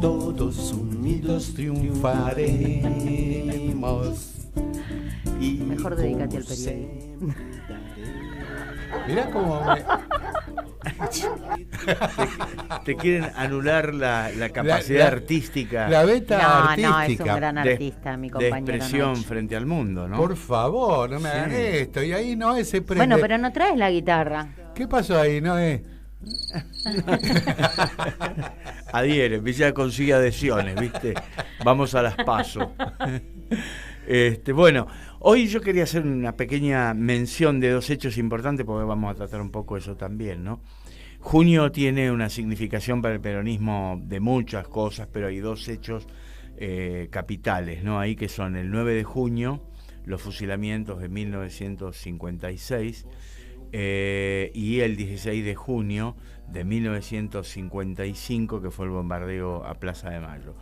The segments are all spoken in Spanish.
todos unidos triunfaremos. Y mejor dedícate al periodismo. Mirá cómo te quieren anular la capacidad artística. La beta artística. No, es un gran artista, mi compañero. De expresión Nacho. Frente al mundo, ¿no? Por favor, no me hagan esto. Y ahí Noé se prende. Bueno, pero no traes la guitarra. ¿Qué pasó ahí, Noé? Adhiere, Villa consigue adhesiones, ¿viste? Vamos a las PASO. Bueno, hoy yo quería hacer una pequeña mención de dos hechos importantes porque vamos a tratar un poco eso también, ¿no? Junio tiene una significación para el peronismo de muchas cosas, pero hay dos hechos capitales, ¿no? Ahí que son el 9 de junio, los fusilamientos de 1956, y el 16 de junio de 1955, que fue el bombardeo a Plaza de Mayo.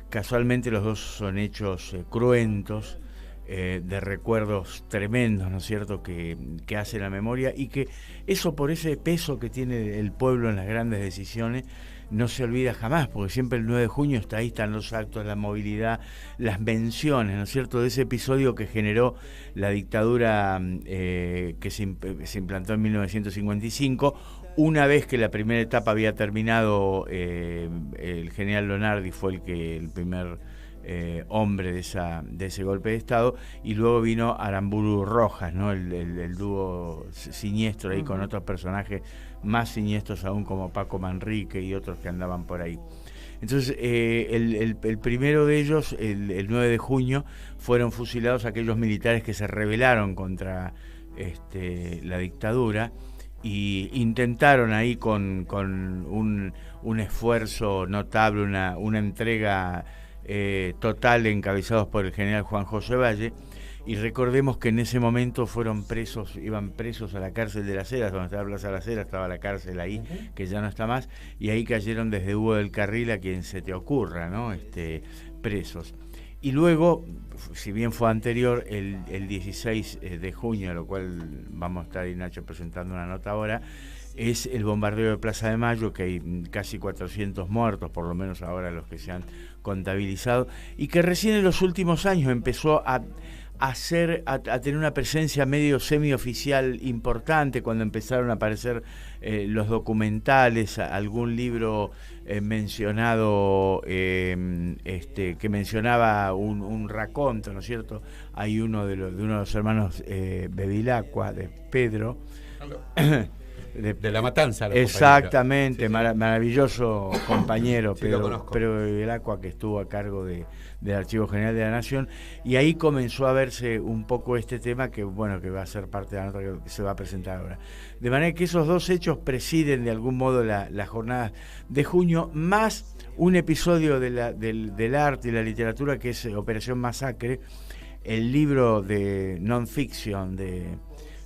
Casualmente los dos son hechos cruentos, de recuerdos tremendos, ¿no es cierto?, que hace la memoria, y que eso, por ese peso que tiene el pueblo en las grandes decisiones, no se olvida jamás, porque siempre el 9 de junio está ahí, están los actos, la movilidad, las menciones, ¿no es cierto?, de ese episodio que generó la dictadura que se implantó en 1955. Una vez que la primera etapa había terminado, el general Lonardi fue el primer hombre de ese golpe de Estado, y luego vino Aramburu Rojas, ¿no? El dúo siniestro ahí con otros personajes más siniestros aún, como Paco Manrique y otros que andaban por ahí. Entonces, el primero de ellos, el 9 de junio, fueron fusilados aquellos militares que se rebelaron contra la dictadura, y intentaron ahí con un esfuerzo notable, una entrega total, encabezados por el general Juan José Valle. Y recordemos que en ese momento iban presos a la cárcel de Las Heras, donde estaba Plaza de Las Heras, estaba la cárcel ahí, que ya no está más, y ahí cayeron desde Hugo del Carril, a quien se te ocurra, ¿no? Presos. Y luego, si bien fue anterior, el 16 de junio, a lo cual vamos a estar ahí, Nacho, presentando una nota ahora, es el bombardeo de Plaza de Mayo, que hay casi 400 muertos, por lo menos ahora los que se han contabilizado, y que recién en los últimos años empezó a tener una presencia medio semioficial importante, cuando empezaron a aparecer los documentales, algún libro mencionado, que mencionaba un raconto, ¿no es cierto? Hay uno de los hermanos Bevilacqua, de Pedro, de La Matanza. Exactamente, sí. Maravilloso compañero, sí, Pedro Bevilacqua, que estuvo a cargo del Archivo General de la Nación, y ahí comenzó a verse un poco este tema que va a ser parte de la nota que se va a presentar ahora. De manera que esos dos hechos presiden de algún modo la jornada de junio, más un episodio del arte y la literatura, que es Operación Masacre, el libro de non-fiction de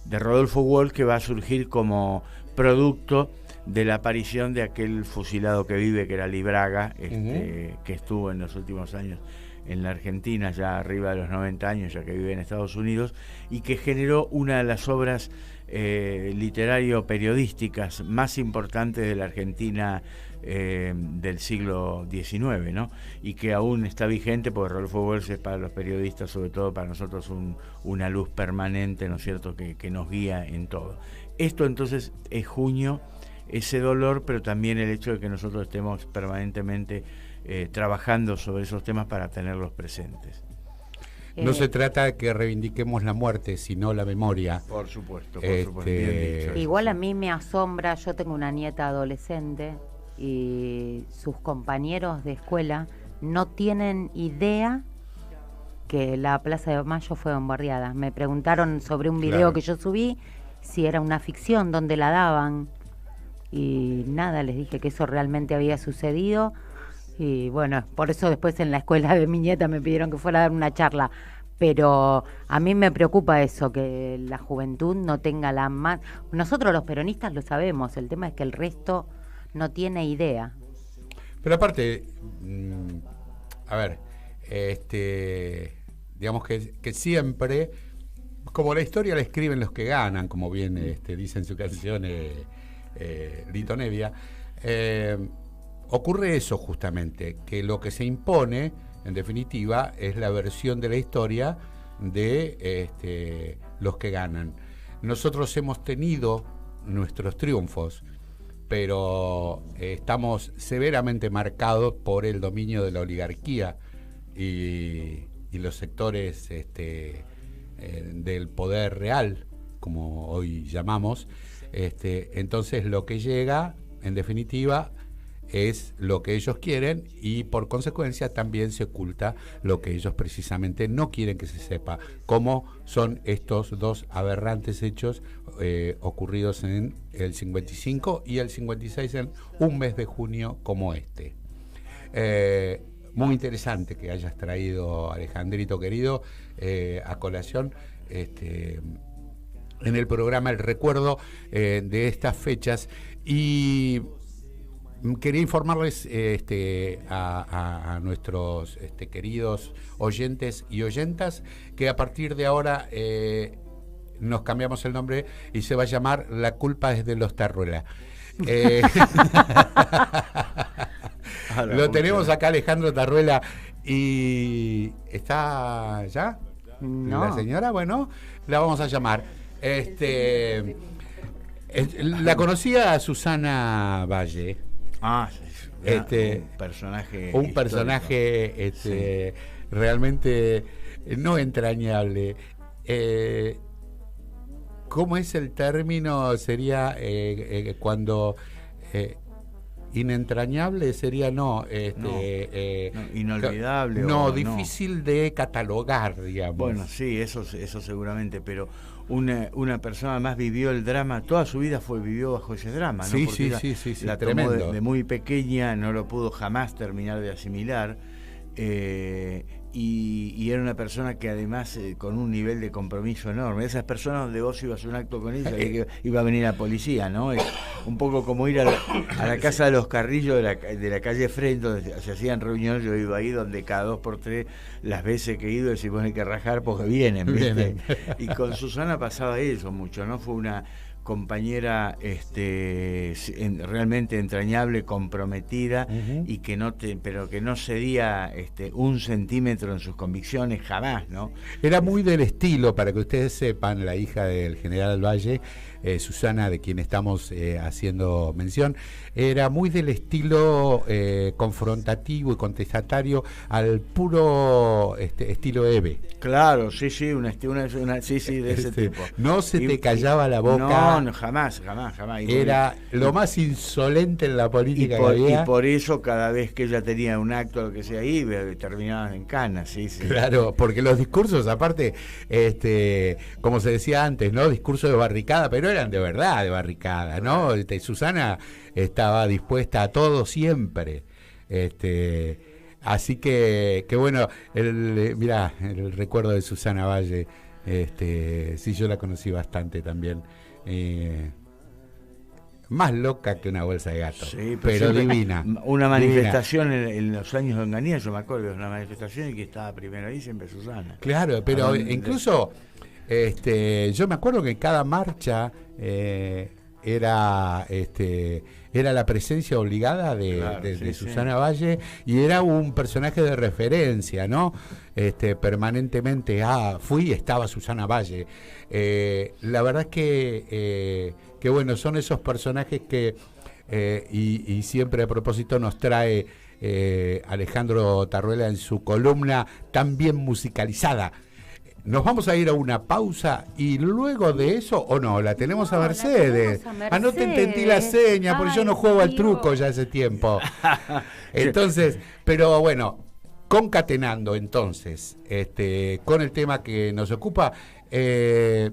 Rodolfo Walsh, que va a surgir como producto de la aparición de aquel fusilado que vive, que era Libraga, que estuvo en los últimos años en la Argentina, ya arriba de los 90 años, ya que vive en Estados Unidos, y que generó una de las obras literario-periodísticas más importantes de la Argentina del siglo XIX, ¿no? Y que aún está vigente, porque Rodolfo Walsh es para los periodistas, sobre todo para nosotros, una luz permanente, ¿no es cierto?, que nos guía en todo. Esto entonces es junio, ese dolor, pero también el hecho de que nosotros estemos permanentemente trabajando sobre esos temas para tenerlos presentes. No se trata de que reivindiquemos la muerte, sino la memoria. Por supuesto, bien dicho. Igual a mí me asombra, yo tengo una nieta adolescente y sus compañeros de escuela no tienen idea que la Plaza de Mayo fue bombardeada. Me preguntaron sobre un video que yo subí, si era una ficción, dónde la daban, y nada, les dije que eso realmente había sucedido. Y bueno, por eso después en la escuela de mi nieta me pidieron que fuera a dar una charla. Pero a mí me preocupa eso, que la juventud no tenga la más... Nosotros los peronistas lo sabemos, el tema es que el resto no tiene idea. Pero aparte, a ver, digamos que siempre, como la historia la escriben los que ganan, como bien dice en su canción Lito Nevia, ocurre eso justamente, que lo que se impone, en definitiva, es la versión de la historia de los que ganan. Nosotros hemos tenido nuestros triunfos, pero estamos severamente marcados por el dominio de la oligarquía y los sectores del poder real, como hoy llamamos. Entonces lo que llega, en definitiva, es lo que ellos quieren, y por consecuencia también se oculta lo que ellos precisamente no quieren que se sepa, como son estos dos aberrantes hechos ocurridos en el 55 y el 56, en un mes de junio como este. Muy interesante que hayas traído, Alejandrito querido, a colación en el programa el recuerdo de estas fechas. Y quería informarles a nuestros queridos oyentes y oyentas que a partir de ahora nos cambiamos el nombre y se va a llamar La culpa es de los Tarruela. Lo tenemos acá, Alejandro Tarruela. ¿Y está ya? No. La señora, bueno, la vamos a llamar. La conocía a Susana Valle. Un personaje Sí. realmente no entrañable. ¿Cómo es el término? Sería cuando inentrañable sería inolvidable. No, difícil de catalogar, digamos. Bueno, sí, eso seguramente, pero una persona además vivió el drama, toda su vida vivió bajo ese drama, ¿no? Sí, Porque sí, la tomó tremendo. de muy pequeña, no lo pudo jamás terminar de asimilar, y era una persona que además con un nivel de compromiso enorme. Esas personas donde vos ibas a un acto con ella, que iba a venir la policía, ¿no? Es un poco como ir a la casa de los Carrillos de la calle Frente, donde se hacían reuniones. Yo iba ahí, donde cada 2 por 3 las veces que he ido decís, bueno, hay que rajar porque vienen, ¿viste? Y con Susana pasaba eso mucho, ¿no? Fue una compañera realmente entrañable, comprometida, y pero que no cedía un centímetro en sus convicciones jamás, ¿no? Era muy del estilo, para que ustedes sepan, la hija del general Valle, Susana, de quien estamos haciendo mención, era muy del estilo confrontativo y contestatario al puro estilo Eve. Claro, sí, de ese tipo. No se te callaba la boca. No, jamás. Era lo más insolente en la política que había. Y por eso cada vez que ella tenía un acto, lo que sea, ahí terminaban en canas, sí. Claro, porque los discursos, aparte, como se decía antes, ¿no? Discursos de barricada, pero eran de verdad de barricada, ¿no? Susana estaba dispuesta a todo siempre. Así que bueno, mirá, el recuerdo de Susana Valle, sí, yo la conocí bastante también. Más loca que una bolsa de gato, sí, pero divina. Una manifestación en los años de Onganía, yo me acuerdo, una manifestación y que estaba primero ahí siempre Susana. Claro, pero incluso yo me acuerdo que cada marcha era la presencia obligada de Susana Valle, y era un personaje de referencia, ¿no? Permanentemente, estaba Susana Valle. La verdad es que bueno, son esos personajes que y siempre a propósito nos trae Alejandro Tarruela en su columna tan bien musicalizada. Nos vamos a ir a una pausa y luego de eso, o no, la tenemos a Mercedes. No te entendí la seña, porque yo no juego al truco ya hace tiempo. Entonces, pero bueno, concatenando entonces con el tema que nos ocupa, que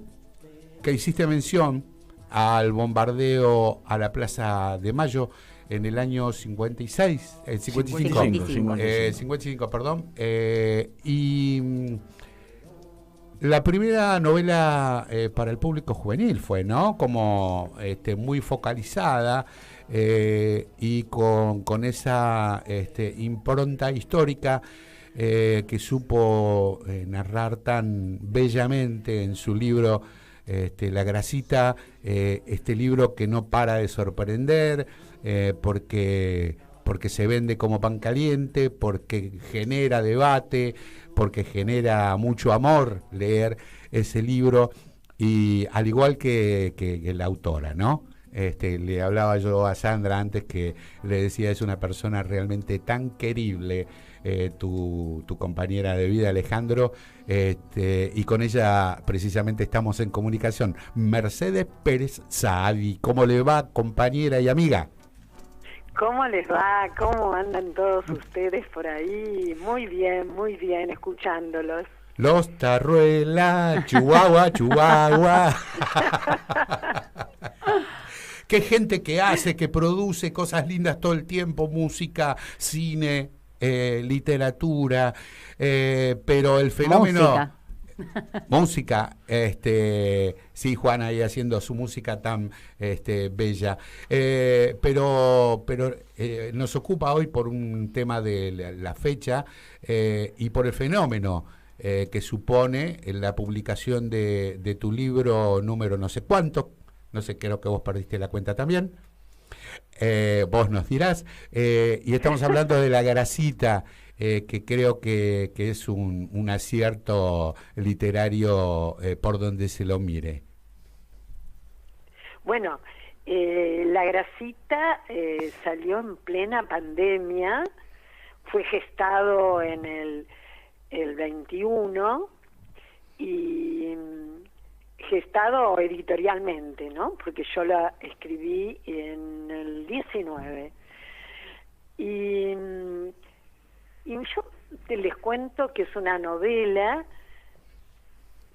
hiciste mención al bombardeo a la Plaza de Mayo en el año 55, perdón, y la primera novela para el público juvenil fue, ¿no? Como muy focalizada y con esa impronta histórica que supo narrar tan bellamente en su libro La Grasita, libro que no para de sorprender porque porque se vende como pan caliente, porque genera debate, porque genera mucho amor leer ese libro, y al igual que la autora, ¿no? Le hablaba yo a Sandra antes, que le decía, es una persona realmente tan querible, tu compañera de vida, Alejandro, y con ella precisamente estamos en comunicación. Mercedes Pérez Saadi, ¿cómo le va, compañera y amiga? ¿Cómo les va? ¿Cómo andan todos ustedes por ahí? Muy bien, escuchándolos. Los Tarruela, Chihuahua, Chihuahua. Qué gente que hace, que produce cosas lindas todo el tiempo, música, cine, literatura, pero el fenómeno... Música, sí, Juana ahí haciendo su música tan bella, pero nos ocupa hoy por un tema de la fecha, y por el fenómeno que supone la publicación de tu libro número no sé cuánto, no sé, creo que vos perdiste la cuenta también, vos nos dirás, y estamos hablando de La Grasita, que creo que es un acierto literario por donde se lo mire. Bueno, La Grasita salió en plena pandemia, fue gestado en el 21 y gestado editorialmente, ¿no? Porque yo la escribí en el 19. Y yo les cuento que es una novela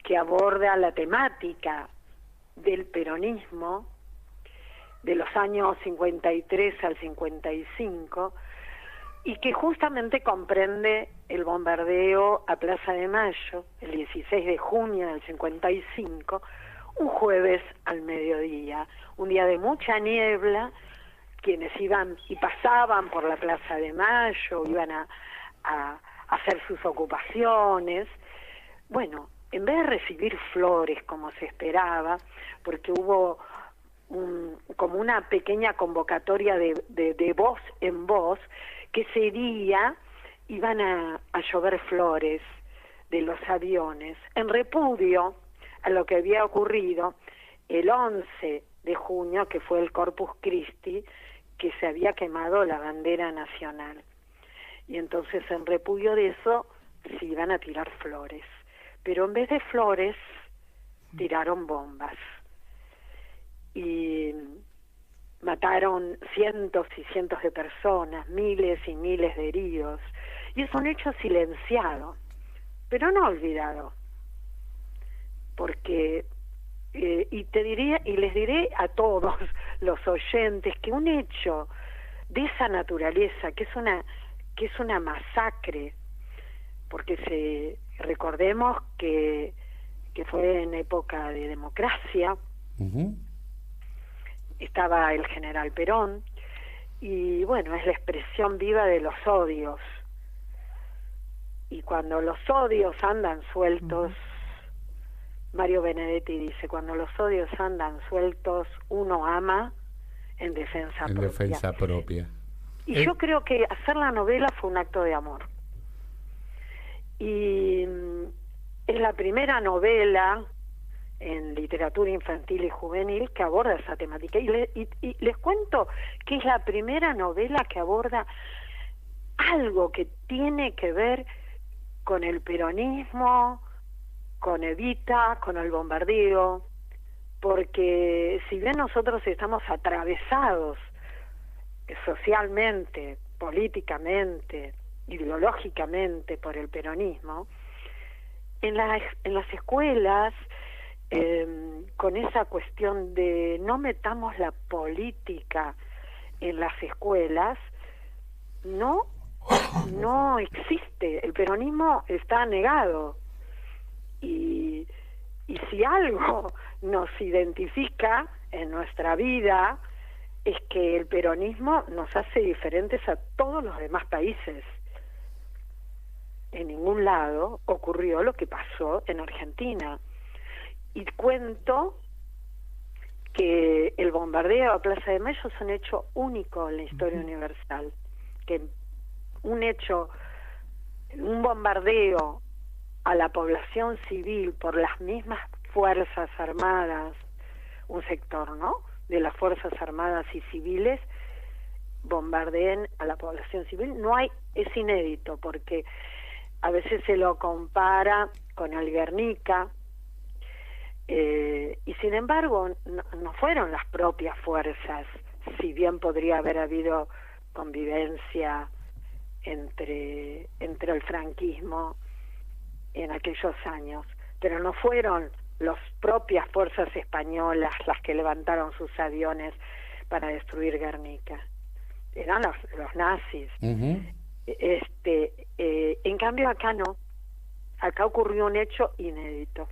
que aborda la temática del peronismo de los años 53 al 55 y que justamente comprende el bombardeo a Plaza de Mayo el 16 de junio del 55, un jueves al mediodía, un día de mucha niebla. Quienes iban y pasaban por la Plaza de Mayo, iban a hacer sus ocupaciones. Bueno, en vez de recibir flores como se esperaba, porque hubo como una pequeña convocatoria de voz en voz, que ese día iban a llover flores de los aviones, en repudio a lo que había ocurrido el 11 de junio, que fue el Corpus Christi, que se había quemado la bandera nacional. Y entonces, en repudio de eso, se iban a tirar flores. Pero en vez de flores, tiraron bombas. Y mataron cientos y cientos de personas, miles y miles de heridos. Y es un hecho silenciado, pero no olvidado. Porque, y les diré a todos los oyentes que un hecho de esa naturaleza, que es una masacre, porque recordemos que fue en época de democracia, estaba el general Perón, y bueno, es la expresión viva de los odios, y cuando los odios andan sueltos, Mario Benedetti dice, cuando los odios andan sueltos, uno ama en defensa propia. Y yo creo que hacer la novela fue un acto de amor. Y es la primera novela en literatura infantil y juvenil que aborda esa temática. Y les cuento que es la primera novela que aborda algo que tiene que ver con el peronismo, con Evita, con el bombardeo, porque si bien nosotros estamos atravesados socialmente, políticamente, ideológicamente por el peronismo, en las escuelas, con esa cuestión de no metamos la política en las escuelas, no existe, el peronismo está negado, y si algo nos identifica en nuestra vida es que el peronismo nos hace diferentes a todos los demás países. En ningún lado ocurrió lo que pasó en Argentina. Y cuento que el bombardeo a Plaza de Mayo es un hecho único en la historia universal. que un hecho, un bombardeo a la población civil por las mismas fuerzas armadas, un sector, ¿no?, de las fuerzas armadas y civiles, bombardeen a la población civil, es inédito, porque a veces se lo compara con el Guernica, y sin embargo no fueron las propias fuerzas, si bien podría haber habido convivencia entre el franquismo en aquellos años, pero no fueron las propias fuerzas españolas las que levantaron sus aviones para destruir Guernica, eran los nazis. Uh-huh. En cambio acá no, acá ocurrió un hecho inédito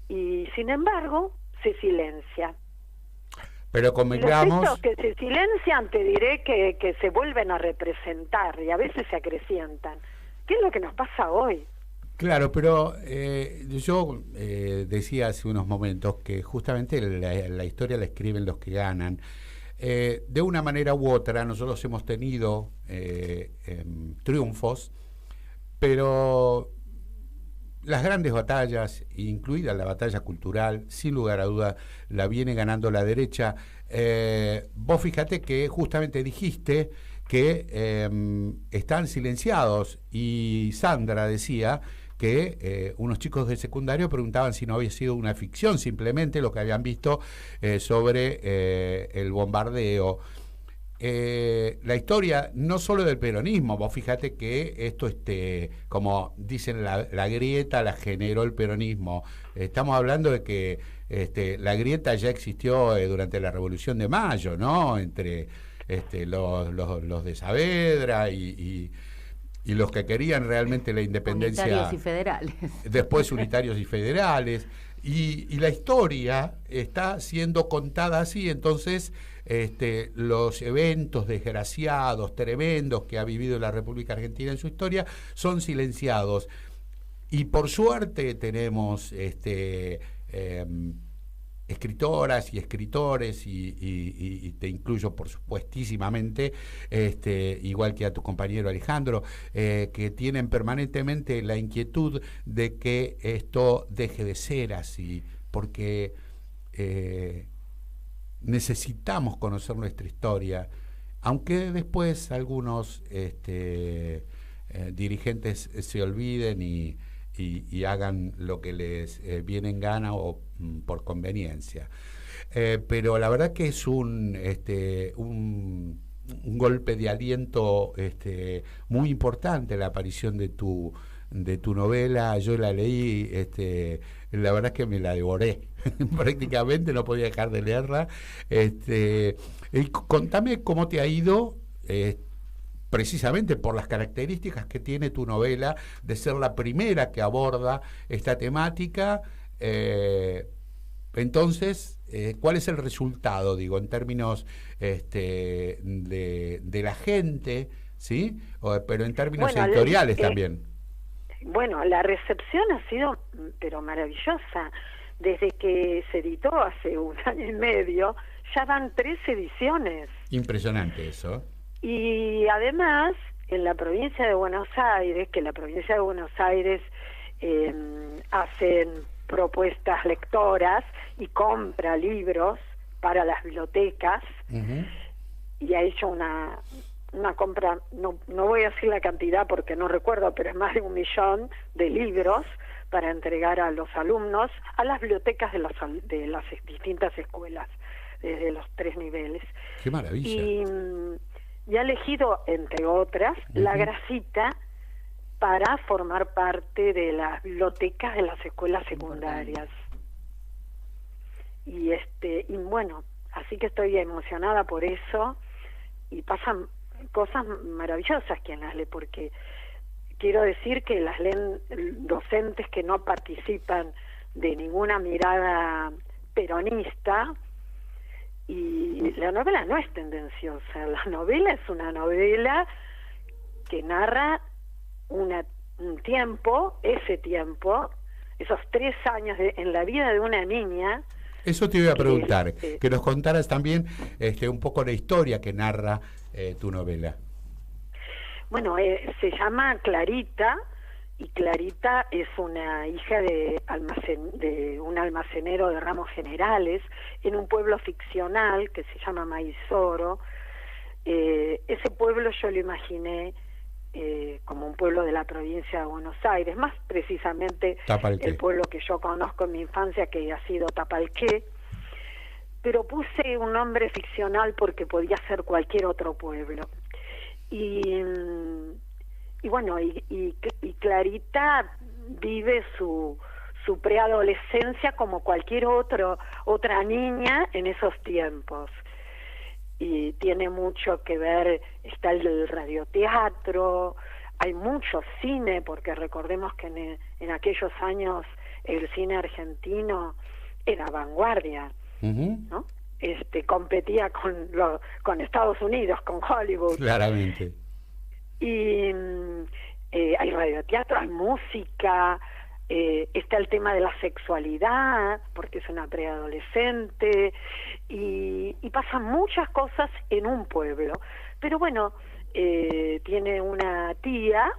y sin embargo se silencia. Pero convengamos... Los hechos que se silencian, te diré que se vuelven a representar y a veces se acrecientan. ¿Qué es lo que nos pasa hoy? Claro, pero yo decía hace unos momentos que justamente la historia la escriben los que ganan. De una manera u otra nosotros hemos tenido triunfos, pero las grandes batallas, incluida la batalla cultural, sin lugar a duda la viene ganando la derecha. Vos fíjate que justamente dijiste que están silenciados, y Sandra decía que unos chicos de secundario preguntaban si no había sido una ficción simplemente lo que habían visto sobre el bombardeo. La historia no solo del peronismo, vos fíjate que esto, como dicen, la grieta la generó el peronismo. Estamos hablando de que la grieta ya existió durante la Revolución de Mayo, ¿no?, entre los de Saavedra y los que querían realmente la independencia. Unitarios y federales. Después unitarios y federales. Y la historia está siendo contada así, entonces los eventos desgraciados, tremendos que ha vivido la República Argentina en su historia son silenciados. Y por suerte tenemos escritoras y escritores, y te incluyo por supuestísimamente, igual que a tu compañero Alejandro, que tienen permanentemente la inquietud de que esto deje de ser así, porque necesitamos conocer nuestra historia, aunque después algunos dirigentes se olviden y hagan lo que les viene en gana o por conveniencia. Pero la verdad que es un golpe de aliento muy importante la aparición de tu novela. Yo la leí, la verdad es que me la devoré prácticamente, no podía dejar de leerla. Y contame cómo te ha ido, precisamente por las características que tiene tu novela de ser la primera que aborda esta temática. Entonces, ¿cuál es el resultado, digo, en términos de la gente, ¿sí? Pero en términos editoriales también. Bueno, la recepción ha sido pero maravillosa. Desde que se editó hace 1 año y medio, ya van 3 ediciones. Impresionante eso. Y además, en la provincia de Buenos Aires, que la provincia de Buenos Aires hacen propuestas lectoras y compra libros para las bibliotecas, Uh-huh. y ha hecho una compra, no voy a decir la cantidad porque no recuerdo, pero es más de 1 millón de libros para entregar a los alumnos, a las bibliotecas de las distintas escuelas, desde los 3 niveles. ¡Qué maravilla! Y ha elegido, entre otras, Uh-huh. La Grasita para formar parte de las bibliotecas de las escuelas secundarias. Y bueno, así que estoy emocionada por eso, y pasan cosas maravillosas quien las lee, porque quiero decir que las leen docentes que no participan de ninguna mirada peronista, y la novela no es tendenciosa, la novela es una novela que narra un tiempo, esos 3 años en la vida de una niña. Eso te iba a preguntar, que nos contaras también un poco la historia que narra tu novela. Bueno, se llama Clarita, y Clarita es una hija de un almacenero de ramos generales en un pueblo ficcional que se llama Maizoro. Ese pueblo yo lo imaginé como un pueblo de la provincia de Buenos Aires, más precisamente Tapalqué. el pueblo que yo conozco en mi infancia, que ha sido Tapalqué, pero puse un nombre ficcional porque podía ser cualquier otro pueblo. Y bueno, y Clarita vive su preadolescencia como cualquier otra niña en esos tiempos. Y tiene mucho que ver, está el radioteatro, hay mucho cine, porque recordemos que en aquellos años el cine argentino era vanguardia, ¿no? Competía con Estados Unidos, con Hollywood. Claramente. Y hay radioteatro, hay música, está el tema de la sexualidad, porque es una preadolescente, y pasan muchas cosas en un pueblo. Pero bueno, tiene una tía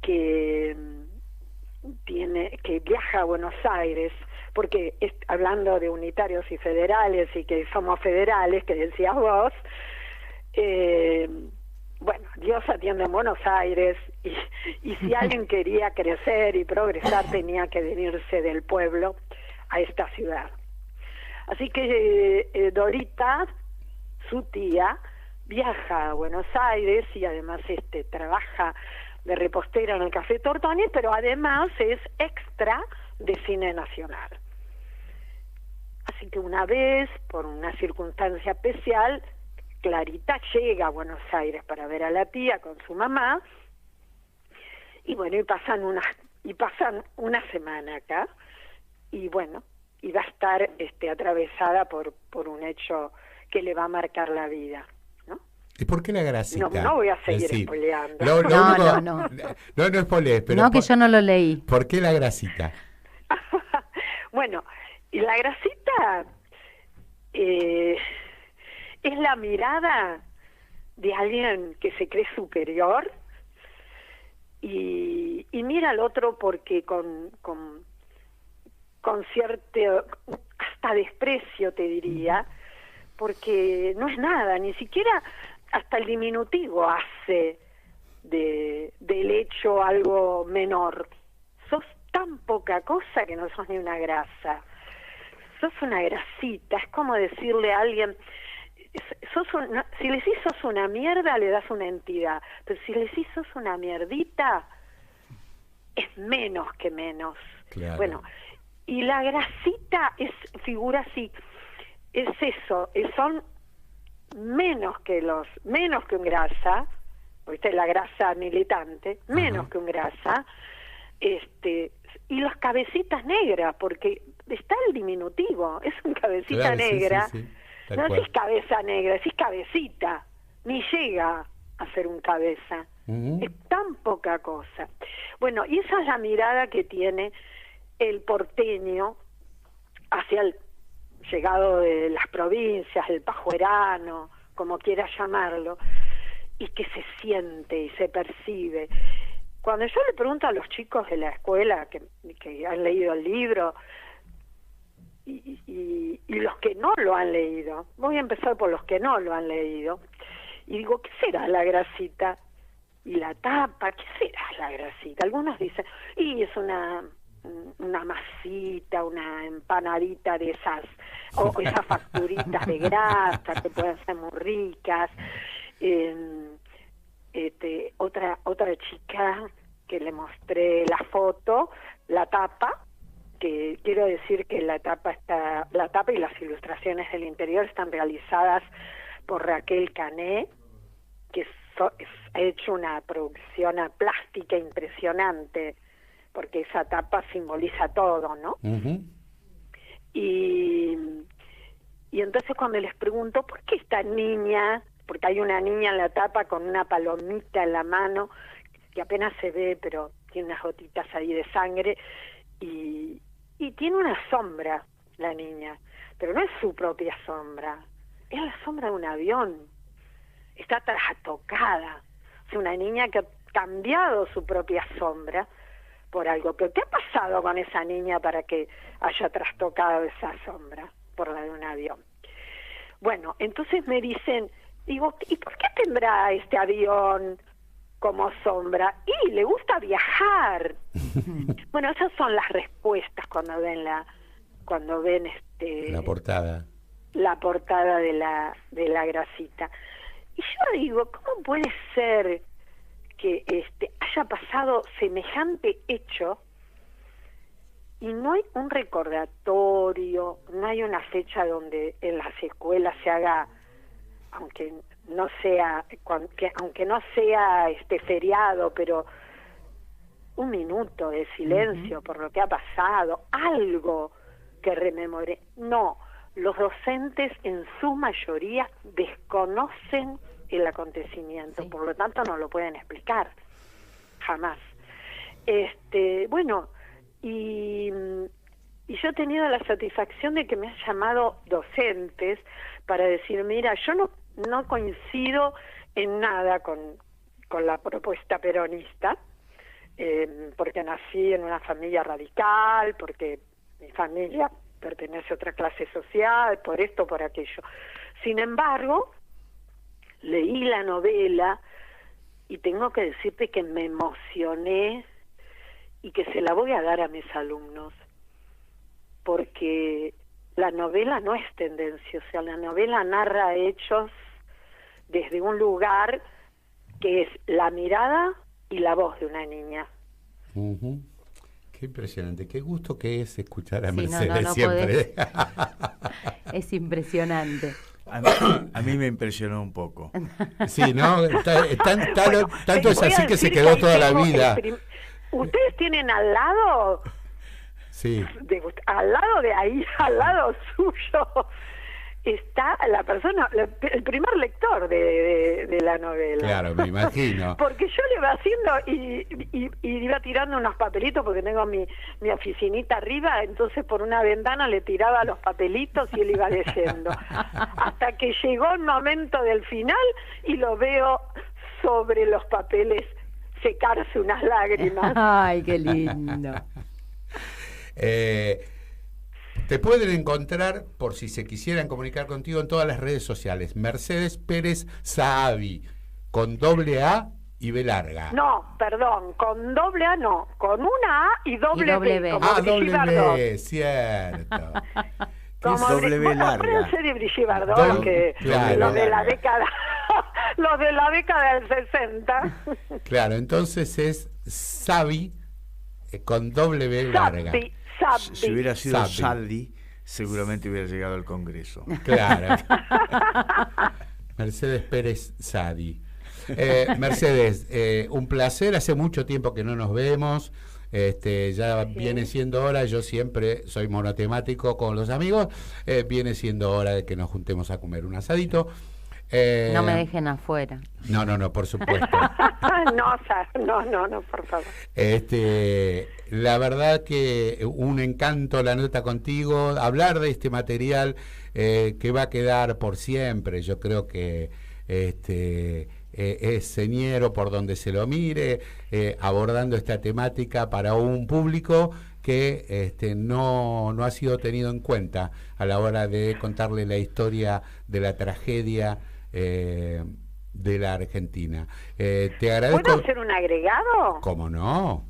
que viaja a Buenos Aires, porque hablando de unitarios y federales, y que somos federales, que decías vos, bueno, Dios atiende en Buenos Aires, y si alguien quería crecer y progresar tenía que venirse del pueblo a esta ciudad. Así que Dorita, su tía, viaja a Buenos Aires y además trabaja de repostera en el Café Tortoni, pero además es extra de cine nacional. Así que una vez, por una circunstancia especial, Clarita llega a Buenos Aires para ver a la tía con su mamá, y bueno, y pasan una semana acá, y bueno, y va a estar atravesada por un hecho que le va a marcar la vida, ¿no? ¿Y por qué la grasita? No voy a seguir spoileando. No spoilees, pero no, que yo no lo leí. ¿Por qué la grasita? Bueno, y la grasita es la mirada de alguien que se cree superior y mira al otro porque con cierto, hasta desprecio te diría, porque no es nada, ni siquiera hasta el diminutivo hace del hecho algo menor. Sos tan poca cosa que no sos ni una grasa, sos una grasita. Es como decirle a alguien, si le decís sos una mierda, le das una entidad, pero si le decís sos una mierdita, es menos que menos. Claro. Bueno, y la grasita figura así, es eso, son menos que un grasa, ¿viste? La grasa militante, menos que un grasa, y las cabecitas negras, porque está el diminutivo, es un cabecita negra. Sí. No decís cabeza negra, decís cabecita, ni llega a ser un cabeza. Es tan poca cosa. Bueno, y esa es la mirada que tiene el porteño hacia el llegado de las provincias, el pajuerano, como quieras llamarlo, y que se siente y se percibe. Cuando yo le pregunto a los chicos de la escuela que han leído el libro, y los que no lo han leído, voy a empezar por los que no lo han leído, y digo, ¿qué será la grasita? Y la tapa, ¿qué será la grasita? Algunos dicen, y es una masita, una empanadita de esas, o esas facturitas de grasa que pueden ser muy ricas. Otra chica que le mostré la foto, la tapa, que quiero decir que la tapa y las ilustraciones del interior están realizadas por Raquel Cané, que ha hecho una producción plástica impresionante, porque esa tapa simboliza todo, ¿no? Y entonces cuando les pregunto, ¿por qué esta niña? Porque hay una niña en la tapa con una palomita en la mano, que apenas se ve, pero tiene unas gotitas ahí de sangre, y tiene una sombra, la niña, pero no es su propia sombra, es la sombra de un avión, está trastocada, Es una niña que ha cambiado su propia sombra por algo. ¿Pero qué ha pasado con esa niña para que haya trastocado esa sombra por la de un avión? Bueno, entonces me dicen, digo, ¿y por qué tendrá este avión como sombra? Y le gusta viajar. Bueno, esas son las respuestas cuando ven la portada. La portada de la Grasita. Y yo digo, ¿cómo puede ser que haya pasado semejante hecho y no hay un recordatorio, no hay una fecha donde en las escuelas se haga, aunque no sea feriado, pero un minuto de silencio por lo que ha pasado, algo que rememore? No, los docentes en su mayoría desconocen el acontecimiento, Sí. por lo tanto no lo pueden explicar, jamás. Bueno, y yo he tenido la satisfacción de que me han llamado docentes para decir, mira, yo no coincido en nada con la propuesta peronista, porque nací en una familia radical, porque mi familia pertenece a otra clase social, por esto, por aquello. Sin embargo, leí la novela y tengo que decirte que me emocioné y que se la voy a dar a mis alumnos, porque la novela no es tendenciosa, la novela narra hechos desde un lugar que es la mirada y la voz de una niña. Ujú. Qué impresionante, qué gusto que es escuchar a Sí, Mercedes no siempre. Es impresionante. A mí me impresionó un poco. Sí, ¿no? Bueno, Tanto es voy a así que decir se quedó ahí toda la tengo vida. Ustedes tienen al lado, Sí, al lado suyo, está la persona, el primer lector de la novela. claro, me imagino. Porque yo le iba haciendo y iba tirando unos papelitos, porque tengo mi oficinita arriba, entonces por una ventana le tiraba los papelitos y él iba leyendo. Hasta que llegó el momento del final y lo veo sobre los papeles secarse unas lágrimas. Ay, qué lindo. Te pueden encontrar, por si se quisieran comunicar contigo, en todas las redes sociales. Mercedes Pérez Saavi, con doble A y B larga. No, perdón, con doble A no, con una A y doble B. Como doble Brigitte Bardot. B, cierto. Como doble B larga? acuérdense de Brigitte Bardot, Doble- que claro. los de la década, los de la década del 60. Claro, entonces es Savi con doble B larga. Si hubiera sido Sabbi. Saldi, seguramente hubiera llegado al Congreso. Claro. Mercedes Pérez Sadi. Mercedes, un placer. Hace mucho tiempo que no nos vemos. Ya viene siendo hora. Yo siempre soy monotemático con los amigos. Viene siendo hora de que nos juntemos a comer un asadito. No me dejen afuera. No, por supuesto. No, por favor. La verdad que un encanto la nota contigo, hablar de este material que va a quedar por siempre. Yo creo que es señero por donde se lo mire, abordando esta temática para un público que no ha sido tenido en cuenta a la hora de contarle la historia de la tragedia de la Argentina. Te agradezco. ¿Puedo hacer un agregado? ¿Cómo no?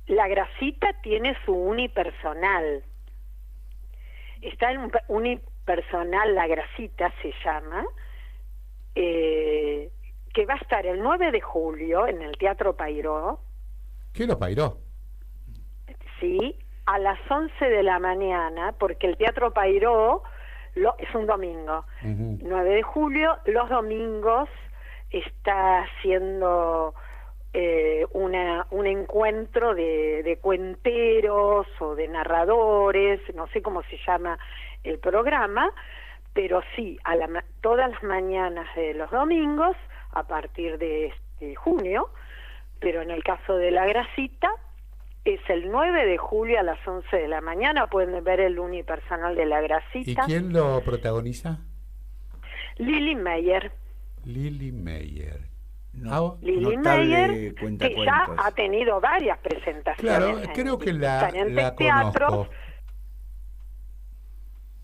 La Grasita tiene su unipersonal. Está en un unipersonal, La Grasita se llama, que va a estar el 9 de julio en el Teatro Pairó. ¿Qué lo pairó? Sí, a las 11 de la mañana, porque el Teatro Pairó es un domingo. 9 de julio, los domingos está haciendo un encuentro de cuenteros o de narradores, no sé cómo se llama el programa, pero sí, todas las mañanas de los domingos, a partir de junio, pero en el caso de La Grasita, es el 9 de julio a las 11 de la mañana. Pueden ver el unipersonal de La ¿Y Grasita. quién lo protagoniza? Lili Meyer. Lili Meyer. Lili notable Meyer, que ya cuentacuentos. ha tenido varias presentaciones. Claro, en creo que diferentes la teatros. conozco.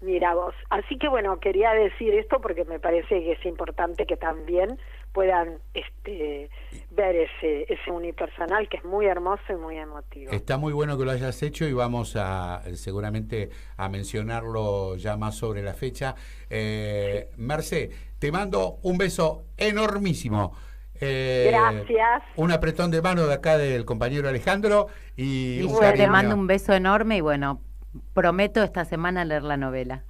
Mira vos. Así que bueno, quería decir esto porque me parece que es importante que también puedan ver ese unipersonal que es muy hermoso y muy emotivo. Está muy bueno que lo hayas hecho y vamos a seguramente a mencionarlo ya más sobre la fecha. Mercé, te mando un beso enormísimo. Gracias. Un apretón de mano de acá del compañero Alejandro y un Yo cariño. te mando un beso enorme y bueno, prometo esta semana leer la novela.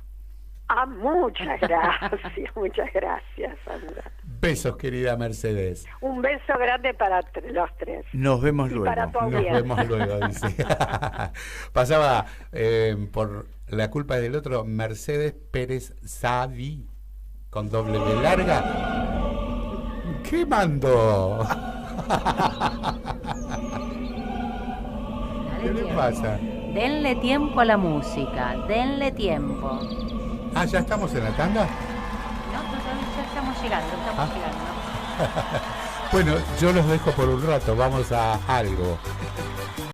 Muchas gracias, muchas gracias, Sandra. Besos, querida Mercedes. Un beso grande para los tres. Nos vemos Y luego. para tu Nos audiencia. vemos luego, dice. Pasaba por La culpa es del otro, Mercedes Pérez Sadi, con doble de larga. ¿Qué mandó? ¿Qué le pasa? Denle tiempo a la música, denle tiempo. ¿Ya estamos en la tanda? No, ya estamos llegando, llegando. Bueno, yo los dejo por un rato, vamos a algo.